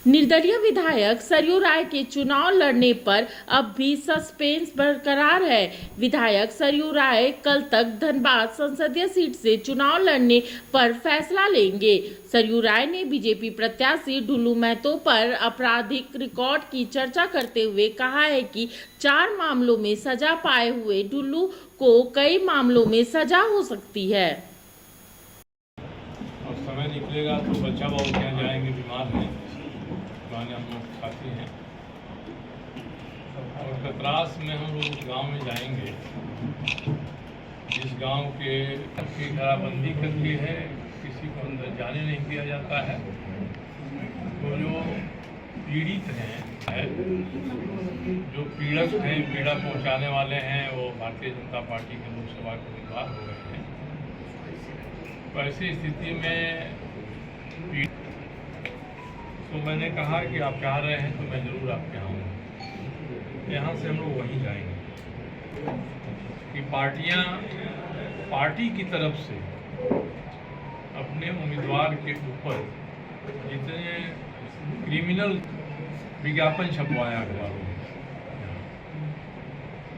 निर्दलीय विधायक सरयू राय के चुनाव लड़ने पर अब भी सस्पेंस बरकरार है। विधायक सरयू राय कल तक धनबाद संसदीय सीट से चुनाव लड़ने पर फैसला लेंगे। सरयू राय ने बीजेपी प्रत्याशी ढुल्लू महतो पर आपराधिक रिकॉर्ड की चर्चा करते हुए कहा है कि 4 मामलों में सजा पाए हुए ढुल्लू को कई मामलों में सजा हो सकती है। और समय निकलेगा तो बच्चा बाबू क्या जाएंगे, बीमार हैं, पुराने हम लोग साथी हैं। और कतरास में हम लोग उस गाँव में जाएंगे जिस गांव के घेराबंदी कर दी है, किसी को अंदर जाने नहीं दिया जाता है। तो जो पीड़ित हैं, जो पीड़क हैं, पीड़ा पहुंचाने वाले हैं, वो भारतीय जनता पार्टी के लोकसभा के उम्मीदवार हो गए हैं। तो ऐसी स्थिति में तो मैंने कहा कि आप चाह रहे हैं तो मैं ज़रूर आपके यहाँ आऊँगा। यहाँ से हम लोग वहीं जाएंगे कि पार्टी की तरफ से अपने उम्मीदवार के ऊपर जितने क्रिमिनल विज्ञापन छपवाया अखबारों में,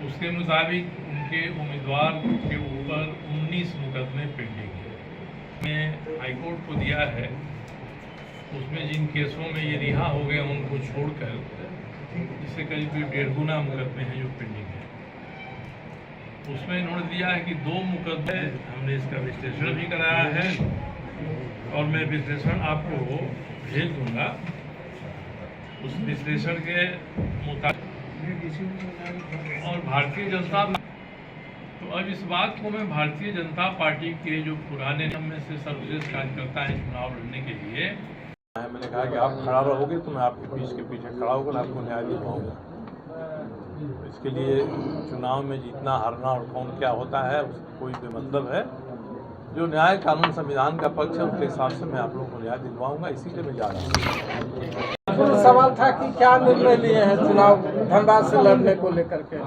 उसके मुताबिक उनके उम्मीदवार के ऊपर 19 मुकदमे पेंडिंग है। मैं हाईकोर्ट को दिया है, उसमें जिन केसों में ये रिहा हो गए उनको छोड़कर इससे करीब 1.5 गुना मुकदमे हैं जो पेंडिंग है। उसमें इन्होंने दिया है कि 2 मुकदमे हमने इसका विश्लेषण भी कराया है और मैं विश्लेषण आपको भेज दूंगा। उस विश्लेषण के मुताबिक और भारतीय जनता, तो अब इस बात को मैं भारतीय जनता पार्टी के जो पुराने में से सर्वश्रेष्ठ कार्यकर्ता हैं चुनाव लड़ने के लिए, मैंने कहा कि आप खड़ा रहोगे तो मैं आपके पीछे खड़ा होकर आपको न्याय दिलवाऊंगा। इसके लिए चुनाव में जीतना हारना और कौन क्या होता है उसका कोई बेमतलब है। जो न्याय कानून संविधान का पक्ष है उसके हिसाब से मैं आप लोगों को न्याय दिलवाऊंगा, इसीलिए मैं जा रहा हूँ। सवाल था कि क्या निर्णय लिए हैं चुनाव धनबाद से लड़ने को लेकर के,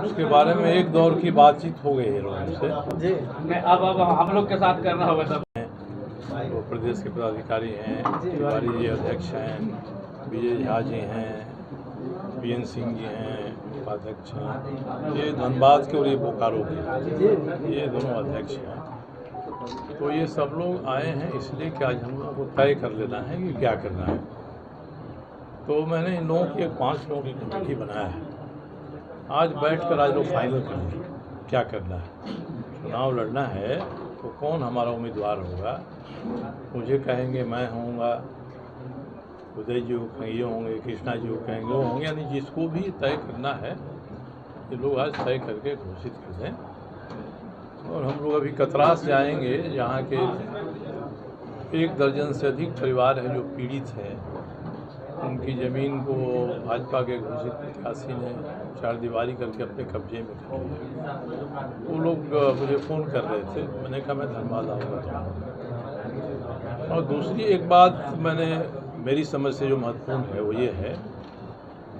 उसके बारे में एक दौर की बातचीत हो गई है लोगों से जी। अब हम लोग के साथ करना होगा सब। वो प्रदेश के पदाधिकारी हैं, तिवारी जी अध्यक्ष हैं, विजय झा जी हैं, बीएन सिंह जी हैं उपाध्यक्ष हैं, ये धनबाद के और ये बोकारो के, ये दोनों अध्यक्ष हैं। तो ये सब लोग आए हैं इसलिए कि आज हम लोगों को तय कर लेना है कि क्या करना है। तो मैंने इन लोगों की एक 5 लोगों की कमेटी बनाया है। आज बैठकर आज लोग फाइनल कर लें क्या करना है। चुनाव लड़ना है तो कौन हमारा उम्मीदवार होगा, मुझे कहेंगे मैं होऊंगा, उदय जी को कहेंगे होंगे, कृष्णा जी को कहेंगे वो होंगे, यानी जिसको भी तय करना है ये लोग आज तय करके घोषित कर दें। और हम लोग अभी कतरास जाएंगे जहाँ के 1 दर्जन से अधिक परिवार हैं जो पीड़ित हैं। उनकी ज़मीन को भाजपा के घोषित प्रत्याशी ने 4 दीवारी करके अपने कब्जे में कर लिया। वो लोग मुझे फ़ोन कर रहे थे, मैंने कहा मैं धनबाद आऊँगा। और दूसरी एक बात मेरी समझ से जो महत्वपूर्ण है वो ये है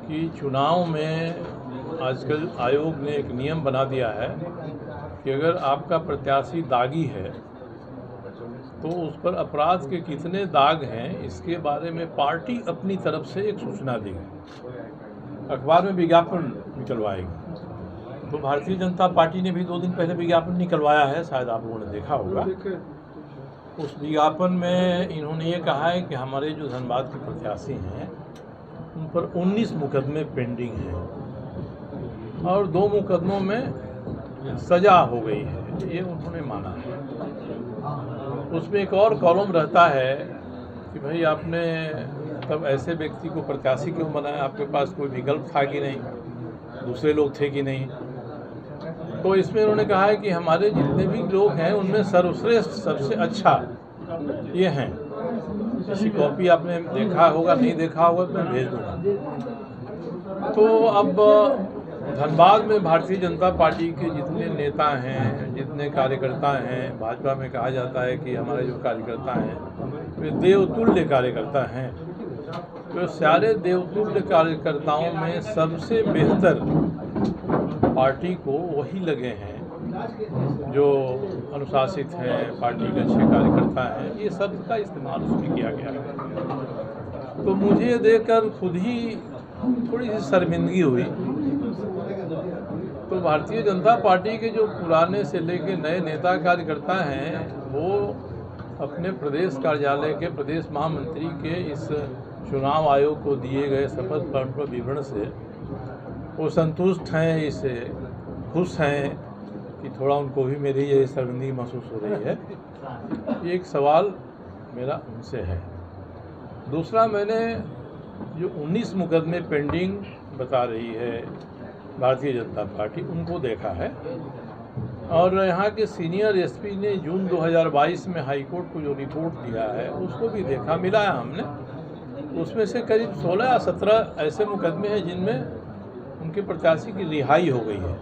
कि चुनाव में आजकल आयोग ने एक नियम बना दिया है कि अगर आपका प्रत्याशी दागी है तो उस पर अपराध के कितने दाग हैं इसके बारे में पार्टी अपनी तरफ से एक सूचना देगी, अखबार में विज्ञापन निकलवाएगी। तो भारतीय जनता पार्टी ने भी 2 दिन पहले विज्ञापन निकलवाया है, शायद आप लोगों ने देखा होगा। उस विज्ञापन में इन्होंने ये कहा है कि हमारे जो धनबाद के प्रत्याशी हैं उन पर 19 मुकदमे पेंडिंग हैं और 2 मुकदमों में सजा हो गई है, ये उन्होंने माना है। उसमें एक और कॉलम रहता है कि भाई आपने तब ऐसे व्यक्ति को प्रत्याशी क्यों बनाया, आपके पास कोई विकल्प था कि नहीं, दूसरे लोग थे कि नहीं। तो इसमें उन्होंने कहा है कि हमारे जितने भी लोग हैं उनमें सर्वश्रेष्ठ सबसे अच्छा ये हैं। इसकी कॉपी आपने देखा होगा, नहीं देखा होगा तो मैं भेज दूँगा। तो अब धनबाद में भारतीय जनता पार्टी के जितने नेता हैं, जितने कार्यकर्ता हैं, भाजपा में कहा जाता है कि हमारे जो कार्यकर्ता हैं वे देवतुल्य कार्यकर्ता हैं। तो सारे देवतुल्य कार्यकर्ताओं में सबसे बेहतर पार्टी को वही लगे हैं जो अनुशासित हैं, पार्टी के अच्छे कार्यकर्ता हैं। ये सब का इस्तेमाल उसमें किया गया है। तो मुझे ये देखकर खुद ही थोड़ी सी शर्मिंदगी हुई। तो भारतीय जनता पार्टी के जो पुराने से लेके नए नेता कार्यकर्ता हैं वो अपने प्रदेश कार्यालय के प्रदेश महामंत्री के इस चुनाव आयोग को दिए गए शपथ पत्र विवरण से वो संतुष्ट हैं, इससे खुश हैं कि थोड़ा उनको भी मेरी ये शर्मिंदगी महसूस हो रही है। एक सवाल मेरा उनसे है। दूसरा, मैंने जो 19 मुकदमे पेंडिंग बता रही है भारतीय जनता पार्टी, उनको देखा है और यहाँ के सीनियर एसपी ने जून 2022 में हाईकोर्ट को जो रिपोर्ट दिया है उसको भी देखा, मिलाया हमने। उसमें से करीब 16 या 17 ऐसे मुकदमे हैं जिनमें उनके प्रत्याशी की रिहाई हो गई है।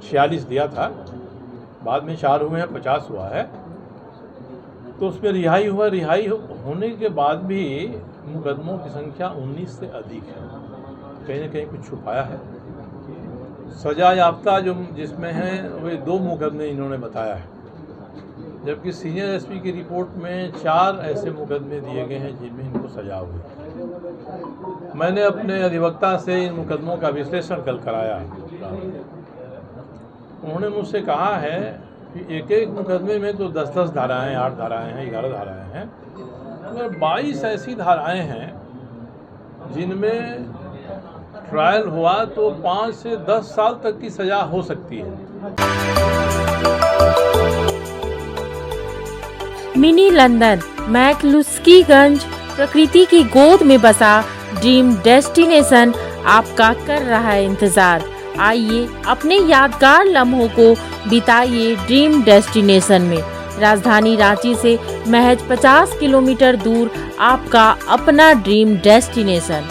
46 दिया था, बाद में 4 हुए हैं, 50 हुआ है। तो उसमें रिहाई हुआ। रिहाई होने के बाद भी मुकदमों की संख्या 19 से अधिक है। कहीं ना कहीं कुछ छुपाया है। सजा याफ्ता जो जिसमें हैं वे 2 मुकदमे इन्होंने बताया है, जबकि सीनियर एसपी की रिपोर्ट में 4 ऐसे मुकदमे दिए गए हैं जिनमें इनको सजा हुई। मैंने अपने अधिवक्ता से इन मुकदमों का विश्लेषण कल कराया। उन्होंने मुझसे कहा है कि एक एक मुकदमे में तो 10-10 धाराएँ, 8 धाराएँ हैं, 11 धाराएँ हैं, मगर 22 ऐसी धाराएँ हैं जिनमें ट्रायल हुआ तो 5 से 10 साल तक की सजा हो सकती है। मिनी लंदन मैक्लुस्कीगंज प्रकृति की गोद में बसा ड्रीम डेस्टिनेशन आपका कर रहा है इंतजार। आइए अपने यादगार लम्हों को बिताइए ड्रीम डेस्टिनेशन में। राजधानी रांची से महज 50 किलोमीटर दूर आपका अपना ड्रीम डेस्टिनेशन।